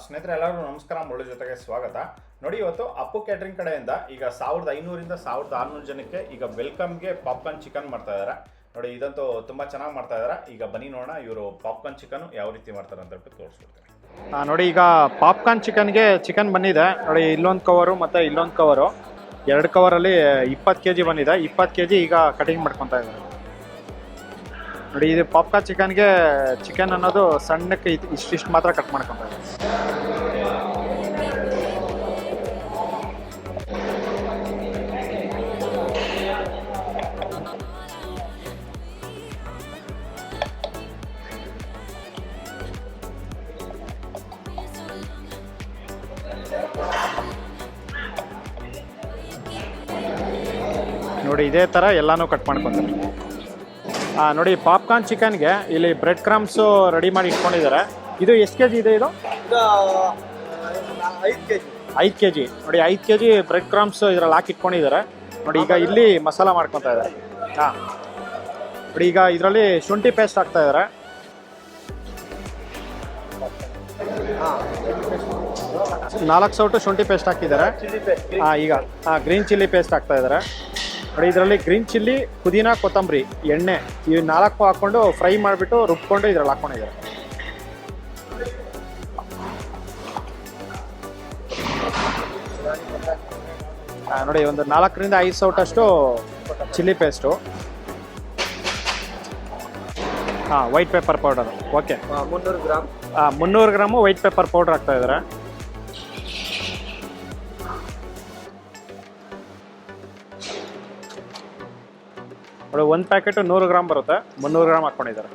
ಸ್ನೇಹಿತರೆ ಎಲ್ಲರಿಗೂ ನಮಸ್ಕಾರ. ಮುಳ್ಳು ಜೊತೆಗೆ ಸ್ವಾಗತ. ನೋಡಿ, ಇವತ್ತು ಅಪ್ಪು ಕ್ಯಾಟ್ರಿಂಗ್ ಕಡೆಯಿಂದ ಈಗ 1500ರಿಂದ 1600 ಜನಕ್ಕೆ ಈಗ ವೆಲ್ಕಮ್ಗೆ ಪಾಪ್ಕಾರ್ನ್ ಚಿಕನ್ ಮಾಡ್ತಾ ಇದ್ದಾರೆ. ನೋಡಿ, ಇದಂತೂ ತುಂಬ ಚೆನ್ನಾಗಿ ಮಾಡ್ತಾ ಇದ್ದಾರೆ. ಈಗ ಬನ್ನಿ ನೋಡೋಣ ಇವರು ಪಾಪ್ಕಾರ್ನ್ ಚಿಕನ್ ಯಾವ ರೀತಿ ಮಾಡ್ತಾರೆ ಅಂತ ಹೇಳ್ಬಿಟ್ಟು ತೋರಿಸ್ಬಿಡ್ತಾರೆ. ನೋಡಿ, ಈಗ ಪಾಪ್ಕಾರ್ನ್ ಚಿಕನ್ಗೆ ಚಿಕನ್ ಬಂದಿದೆ. ನೋಡಿ, ಇಲ್ಲೊಂದು ಕವರು ಮತ್ತು ಇಲ್ಲೊಂದು ಕವರು, 2 ಕವರಲ್ಲಿ 20 kg ಬಂದಿದೆ. 20 kg ಈಗ ಕಟಿಂಗ್ ಮಾಡ್ಕೊತಾ ಇದ್ದಾರೆ. ನೋಡಿ, ಇದು ಪಾಪ್ಕಾರ್ನ್ ಚಿಕನ್ಗೆ ಚಿಕನ್ ಅನ್ನೋದು ಸಣ್ಣಕ್ಕೆ ಇಷ್ಟಿಷ್ಟು ಮಾತ್ರ ಕಟ್ ಮಾಡ್ಕೊತಾ ಇದ್ದಾರೆ. ನೋಡಿ, ಇದೇ ಥರ ಎಲ್ಲನೂ ಕಟ್ ಮಾಡ್ಕೊತಾರೆ. ನೋಡಿ, ಪಾಪ್ಕಾರ್ನ್ ಚಿಕನ್ಗೆ ಇಲ್ಲಿ ಬ್ರೆಡ್ ಕ್ರಮ್ಸು ರೆಡಿ ಮಾಡಿ ಇಟ್ಕೊಂಡಿದ್ದಾರೆ. ಇದು ಎಷ್ಟು kg ಇದೆ? ಇದು 5 kg. ನೋಡಿ, 5 kg ಬ್ರೆಡ್ ಕ್ರಮ್ಸ್ ಇದ್ರಲ್ಲಿ ಹಾಕಿ ಇಟ್ಕೊಂಡಿದ್ದಾರೆ. ನೋಡಿ, ಈಗ ಇಲ್ಲಿ ಮಸಾಲ ಮಾಡ್ಕೊತಾ ಇದ್ದಾರೆ. ನೋಡಿ, ಈಗ ಇದರಲ್ಲಿ ಶುಂಠಿ ಪೇಸ್ಟ್ ಹಾಕ್ತಾ ಇದ್ದಾರೆ. ನಾಲ್ಕು ಸೌಟು ಶುಂಠಿ ಪೇಸ್ಟ್ ಹಾಕಿದ್ದಾರೆ. ಈಗ ಗ್ರೀನ್ ಚಿಲ್ಲಿ ಪೇಸ್ಟ್ ಹಾಕ್ತಾ ಇದ್ದಾರೆ. ನೋಡಿ, ಇದರಲ್ಲಿ ಗ್ರೀನ್ ಚಿಲ್ಲಿ, ಪುದೀನ, ಕೊತ್ತಂಬರಿ, ಎಣ್ಣೆ ಇವು 4 ಹಾಕ್ಕೊಂಡು ಫ್ರೈ ಮಾಡಿಬಿಟ್ಟು ರುಬ್ಕೊಂಡು ಇದ್ರಲ್ಲಿ ಹಾಕ್ಕೊಂಡಿದ್ದಾರೆ. ನೋಡಿ, ಒಂದು 4ರಿಂದ 5 ಸೌಟಷ್ಟು chilli paste. White pepper powder. Okay, 300 gram white pepper powder ಹಾಕ್ತಾ ಇದ್ದಾರೆ. ನೋಡಿ, 1 ಪ್ಯಾಕೆಟ್ 100 ಗ್ರಾಮ್ ಬರುತ್ತೆ. 300 ಗ್ರಾಮ್ ಹಾಕ್ಕೊಂಡಿದ್ದಾರೆ.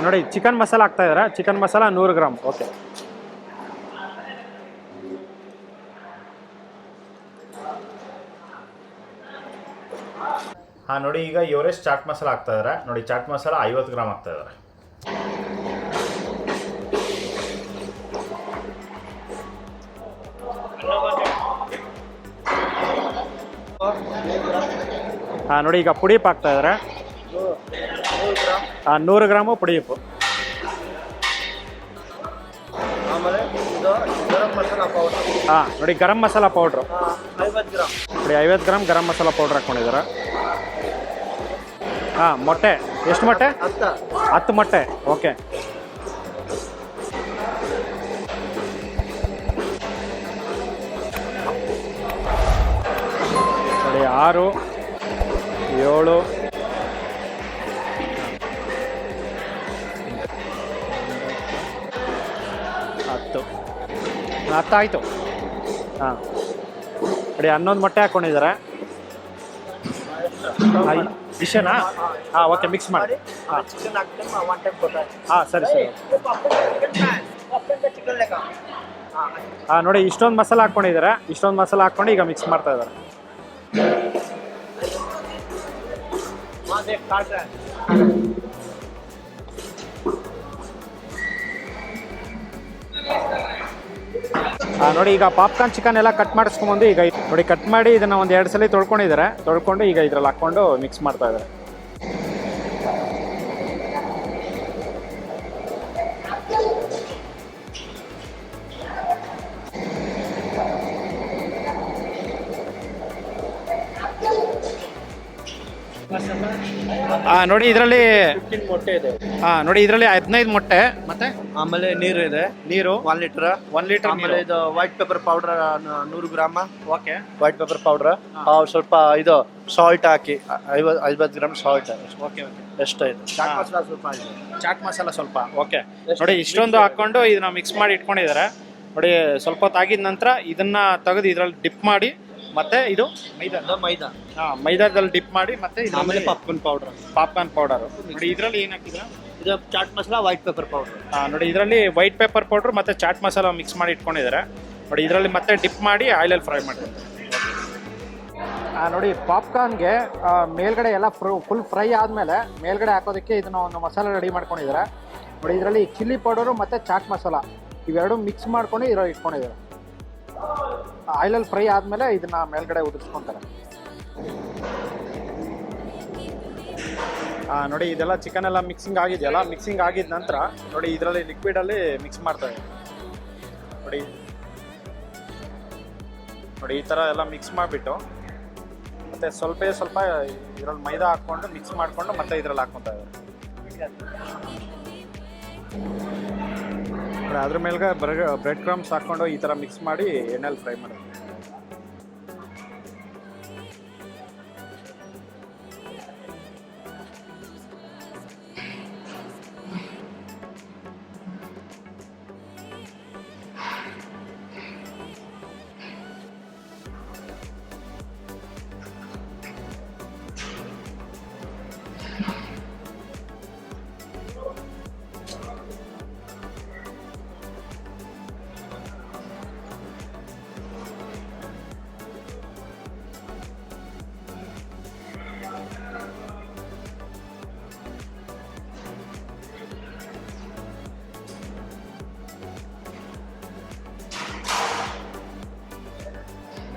ನೋಡಿ, ಚಿಕನ್ ಮಸಾಲ ಹಾಕ್ತಾ ಇದ್ದಾರೆ. Chicken masala 100 gram. ಓಕೆ, ನೋಡಿ, ಈಗ ಇವರೆಸ್ಟ್ ಚಾಟ್ ಮಸಾಲ ಹಾಕ್ತಾ ಇದ್ದಾರೆ. ನೋಡಿ, ಚಾಟ್ ಮಸಾಲ 50 ಗ್ರಾಮ್ ಹಾಕ್ತಾ ಇದ್ದಾರೆ. ನೋಡಿ, ಈಗ ಪುಡಿ ಉಪ್ಪು ಹಾಕ್ತಾ ಇದ್ದಾರೆ. 100 ಗ್ರಾಮು ಪುಡಿ ಉಪ್ಪು. ನೋಡಿ, ಗರಂ ಮಸಾಲ ಪೌಡ್ರು ನೋಡಿ, 50 ಗ್ರಾಮ್ ಗರಂ ಮಸಾಲ ಪೌಡ್ರ್ ಹಾಕ್ಕೊಂಡಿದ್ದಾರೆ. ಮೊಟ್ಟೆ ಎಷ್ಟು ಮೊಟ್ಟೆ? 10 ಮೊಟ್ಟೆ. ಓಕೆ, ನೋಡಿ, 6, 7, 10 ಆಯಿತು. ನೋಡಿ, 11 ಮೊಟ್ಟೆ ಹಾಕ್ಕೊಂಡಿದ್ದಾರೆ. ಇಷ್ಟೇನಾ? ಓಕೆ, ಮಿಕ್ಸ್ ಮಾಡಿ. ಸರಿ ಸರಿ. ನೋಡಿ, ಇಷ್ಟೊಂದು ಮಸಾಲ ಹಾಕ್ಕೊಂಡಿದ್ದಾರೆ. ಇಷ್ಟೊಂದು ಮಸಾಲ ಹಾಕ್ಕೊಂಡು ಈಗ ಮಿಕ್ಸ್ ಮಾಡ್ತಾ ಇದ್ದಾರೆ. ನೋಡಿ, ಈಗ ಪಾಪ್ಕಾರ್ನ್ ಚಿಕನ್ ಎಲ್ಲ ಕಟ್ ಮಾಡಿಸ್ಕೊಂಬಂದು ಈಗ ನೋಡಿ ಕಟ್ ಮಾಡಿ ಇದನ್ನು ಒಂದು 2 ಸಲ ತೊಳ್ಕೊಂಡಿದ್ದಾರೆ. ತೊಳ್ಕೊಂಡು ಈಗ ಇದ್ರಲ್ಲಿ ಹಾಕ್ಕೊಂಡು ಮಿಕ್ಸ್ ಮಾಡ್ತಾ ಇದ್ದಾರೆ. ನೋಡಿ, ಇದರಲ್ಲಿ 15 ಮೊಟ್ಟೆ ಇದೆ. ನೋಡಿ, ಇದರಲ್ಲಿ 15 ಮೊಟ್ಟೆ ಮತ್ತೆ ಆಮೇಲೆ ನೀರು ಇದೆ. ನೀರು 1 ಲೀಟರ್. 1 ಲೀಟರ್. ಆಮೇಲೆ ಇದು white pepper powder 100 gram. Okay, white pepper powder. ಸ್ವಲ್ಪ ಇದು ಸಾಲ್ಟ್ ಹಾಕಿ 50 ಗ್ರಾಮ್ ಸಾಲ್ಟ್. ಓಕೆ, ಎಷ್ಟು ಇದೆ? ಚಾಟ್ ಮಸಾಲ ಸ್ವಲ್ಪ ಇದೆ. ಚಾಟ್ ಮಸಾಲ ಸ್ವಲ್ಪ. ಓಕೆ, ನೋಡಿ, ಇಷ್ಟೊಂದು ಹಾಕ್ಕೊಂಡು ಇದನ್ನ ಮಿಕ್ಸ್ ಮಾಡಿ ಇಟ್ಕೊಂಡಿದ್ದಾರೆ. ನೋಡಿ, ಸ್ವಲ್ಪ ಹೊತ್ತಾಗಿದ ನಂತರ ಇದನ್ನ ತೆಗೆದು ಇದರಲ್ಲಿ ಡಿಪ್ ಮಾಡಿ ಮತ್ತೆ ಇದು ಮೈದಾ ಮೈದಾದಲ್ಲಿ ಡಿಪ್ ಮಾಡಿ ಮತ್ತೆ ಆಮೇಲೆ ಪಾಪ್ಕಾರ್ನ್ ಪೌಡರ್. ನೋಡಿ, ಇದರಲ್ಲಿ ಏನು ಹಾಕಿದ್ರೆ ಇದು chaat masala, white pepper powder. ನೋಡಿ, ಇದರಲ್ಲಿ ವೈಟ್ ಪೆಪ್ಪರ್ ಪೌಡರ್ ಮತ್ತೆ ಚಾಟ್ ಮಸಾಲ ಮಿಕ್ಸ್ ಮಾಡಿ ಇಟ್ಕೊಂಡಿದ್ದಾರೆ. ನೋಡಿ, ಇದರಲ್ಲಿ ಮತ್ತೆ ಡಿಪ್ ಮಾಡಿ ಆಯಿಲಲ್ಲಿ ಫ್ರೈ ಮಾಡಿದ್ದಾರೆ. ನೋಡಿ, ಪಾಪ್ಕಾರ್ನ್ಗೆ ಮೇಲ್ಗಡೆ ಎಲ್ಲ ಫುಲ್ ಫ್ರೈ ಆದಮೇಲೆ ಮೇಲ್ಗಡೆ ಹಾಕೋದಕ್ಕೆ ಇದನ್ನ ಒಂದು ಮಸಾಲ ರೆಡಿ ಮಾಡ್ಕೊಂಡಿದ್ದಾರೆ. ನೋಡಿ, ಇದರಲ್ಲಿ ಚಿಲ್ಲಿ ಪೌಡರು ಮತ್ತು ಚಾಟ್ ಮಸಾಲ ಇವೆರಡು ಮಿಕ್ಸ್ ಮಾಡ್ಕೊಂಡು ಇದ್ರಲ್ಲಿ ಇಟ್ಕೊಂಡಿದ್ದಾರೆ. ಆಯಿಲಲ್ಲಿ ಫ್ರೈ ಆದಮೇಲೆ ಇದನ್ನು ಮೇಲ್ಗಡೆ ಉದುರಿಸ್ಕೊತಾರೆ. ನೋಡಿ ಇದೆಲ್ಲ ಚಿಕನ್ ಎಲ್ಲ ಮಿಕ್ಸಿಂಗ್ ಆಗಿದೆಯಲ್ಲ, ಮಿಕ್ಸಿಂಗ್ ಆಗಿದ ನಂತರ ನೋಡಿ ಇದರಲ್ಲಿ ಲಿಕ್ವಿಡಲ್ಲಿ ಮಿಕ್ಸ್ ಮಾಡ್ತಾರೆ. ನೋಡಿ ನೋಡಿ ಈ ಥರ ಎಲ್ಲ ಮಿಕ್ಸ್ ಮಾಡಿಬಿಟ್ಟು ಮತ್ತು ಸ್ವಲ್ಪ ಇದರಲ್ಲಿ ಮೈದಾ ಹಾಕ್ಕೊಂಡು ಮಿಕ್ಸ್ ಮಾಡಿಕೊಂಡು ಮತ್ತೆ ಇದರಲ್ಲಿ ಹಾಕ್ಕೊತಾ ಇದ್ದಾರೆ. ಅದ್ರ ಮೇಲ್ಗೆ ಬ್ರೆಡ್ ಕ್ರಮ್ಸ್ ಹಾಕ್ಕೊಂಡು ಈ ಥರ ಮಿಕ್ಸ್ ಮಾಡಿ ಎಣ್ಣೆಲಿ ಫ್ರೈ ಮಾಡೋದು.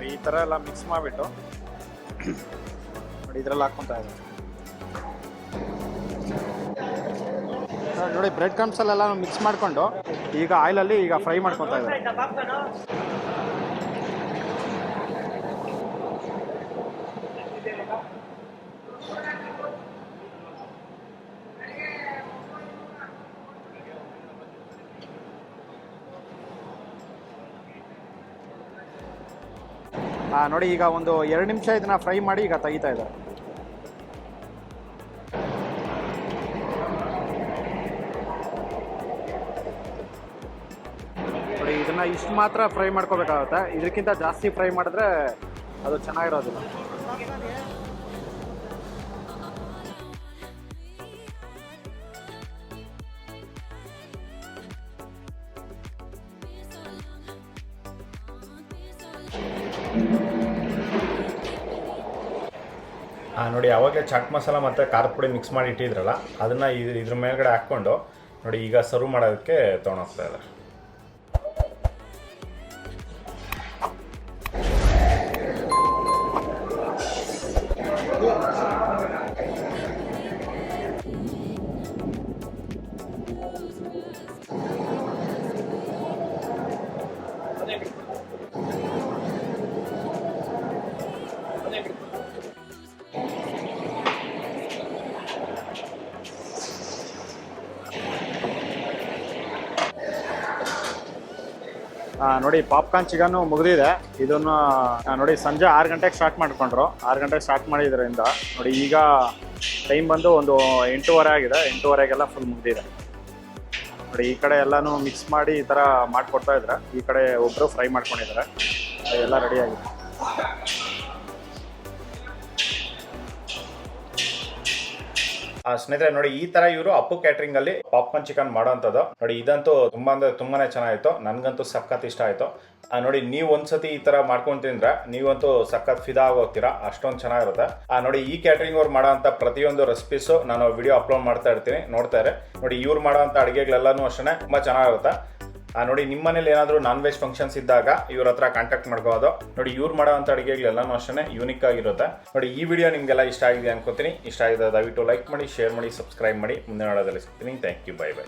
ಈ ಥರ ಎಲ್ಲ ಮಿಕ್ಸ್ ಮಾಡಿಬಿಟ್ಟು ನೋಡಿ ಇದರಲ್ಲಿ ಹಾಕ್ಕೊತಾ ಇದ್ದಾರೆ. ನೋಡಿ ಬ್ರೆಡ್ ಕ್ರಮ್ಸಲ್ಲೆಲ್ಲ ಮಿಕ್ಸ್ ಮಾಡಿಕೊಂಡು ಈಗ ಆಯಿಲಲ್ಲಿ ಈಗ ಫ್ರೈ ಮಾಡ್ಕೊತಾ ಇದ್ದಾರೆ. ನೋಡಿ ಈಗ ಒಂದು 2 ನಿಮಿಷ ಇದನ್ನ ಫ್ರೈ ಮಾಡಿ ಈಗ ತೆಗಿತಾ ಇದ್ದಾರೆ. ನೋಡಿ ಇದನ್ನ ಇಷ್ಟು ಮಾತ್ರ ಫ್ರೈ ಮಾಡ್ಕೋಬೇಕಾಗುತ್ತೆ, ಇದಕ್ಕಿಂತ ಜಾಸ್ತಿ ಫ್ರೈ ಮಾಡಿದ್ರೆ ಅದು ಚೆನ್ನಾಗಿರೋದಿಲ್ಲ. ನೋಡಿ ಆವಾಗಲೇ ಚಾಟ್ ಮಸಾಲ ಮತ್ತು ಖಾರದ ಪುಡಿ ಮಿಕ್ಸ್ ಮಾಡಿ ಇಟ್ಟಿದ್ರಲ್ಲ, ಅದನ್ನು ಇದ್ರ ಮೇಲ್ಗಡೆ ಹಾಕ್ಕೊಂಡು ನೋಡಿ ಈಗ ಸರ್ವ್ ಮಾಡೋದಕ್ಕೆ ತೊಗೊಂಡೋಗ್ತಾ ಇದ್ದಾರೆ. ನೋಡಿ ಪಾಪ್ಕಾರ್ನ್ ಚಿಕನ್ನು ಮುಗಿದಿದೆ. ಇದನ್ನು ನೋಡಿ ಸಂಜೆ 6 ಗಂಟೆಗೆ ಸ್ಟಾರ್ಟ್ ಮಾಡ್ಕೊಂಡ್ರು. 6 ಗಂಟೆಗೆ ಸ್ಟಾರ್ಟ್ ಮಾಡಿದ್ರಿಂದ ನೋಡಿ ಈಗ ಟೈಮ್ ಬಂದು ಒಂದು 8:15 ಆಗಿದೆ. 8:15ಗೆಲ್ಲ ಫುಲ್ ಮುಗಿದಿದೆ. ನೋಡಿ ಈ ಕಡೆ ಎಲ್ಲನೂ ಮಿಕ್ಸ್ ಮಾಡಿ ಈ ಥರ ಮಾಡಿಕೊಡ್ತಾ ಇದ್ದಾರೆ. ಈ ಕಡೆ ಒಬ್ಬರು ಫ್ರೈ ಮಾಡ್ಕೊಂಡಿದ್ದಾರೆ. ಎಲ್ಲ ರೆಡಿಯಾಗಿದೆ. ಸ್ನೇಹಿತರೆ ನೋಡಿ ಈ ತರ ಇವರು ಅಪ್ಪು ಕ್ಯಾಟ್ರಿಂಗ್ ಅಲ್ಲಿ ಪಾಪ್ಕಾರ್ನ್ ಚಿಕನ್ ಮಾಡೋಂಥದ್ದು ನೋಡಿ. ಇದಂತೂ ತುಂಬಾನೇ ಚೆನ್ನಾಗಿತ್ತು. ನನ್ಗಂತೂ ಸಖತ್ ಇಷ್ಟ ಆಯ್ತು. ನೋಡಿ ನೀವು ಒಂದ್ಸತಿ ಈ ತರ ಮಾಡ್ಕೊಂಡು ತಿಂದ್ರೆ ನೀವಂತೂ ಸಖತ್ ಫಿದಾ ಆಗೋಗ್ತೀರಾ, ಅಷ್ಟೊಂದು ಚೆನ್ನಾಗಿರುತ್ತೆ. ನೋಡಿ ಈ ಕ್ಯಾಟ್ರಿಂಗ್ ಅವ್ರು ಮಾಡೋಂಥ ಪ್ರತಿಯೊಂದು ರೆಸಿಪೀಸು ನಾನು ವಿಡಿಯೋ ಅಪ್ಲೋಡ್ ಮಾಡ್ತಾ ಇರ್ತೀನಿ, ನೋಡ್ತಾ ಇರಿ. ನೋಡಿ ಇವ್ರು ಮಾಡೋಂಥ ಅಡುಗೆಗಳೆಲ್ಲನೂ ಅಷ್ಟೇ ತುಂಬಾ ಚೆನ್ನಾಗಿರುತ್ತೆ. ನೋಡಿ ನಿಮ್ಮ ಮನೇಲಿ ಏನಾದರೂ ನಾನ್ ವೆಜ್ ಫಂಕ್ಷನ್ಸ್ ಇದ್ದಾಗ ಇವ್ರ ಹತ್ರ ಕಾಂಟ್ಯಾಕ್ಟ್ ಮಾಡ್ಕೋಬೋದು. ನೋಡಿ ಇವ್ರು ಮಾಡೋಂಥ ಅಡುಗೆಗಳೆಲ್ಲನೂ ಅಷ್ಟೇ ಯೂನಿಕ್ ಆಗಿರುತ್ತೆ. ನೋಡಿ ಈ ವಿಡಿಯೋ ನಿಮಗೆಲ್ಲ ಇಷ್ಟ ಆಗಿದೆ ಅನ್ಕೋತೀನಿ. ಇಷ್ಟ ಆಗಿದೆ ದಯವಿಟ್ಟು ಲೈಕ್ ಮಾಡಿ, ಶೇರ್ ಮಾಡಿ, ಸಬ್ಸ್ಕ್ರೈಬ್ ಮಾಡಿ. ಮುಂದೆ ನೋಡೋದಲ್ಲಿ ಸಿಗ್ತೀನಿ. Thank you, bye by.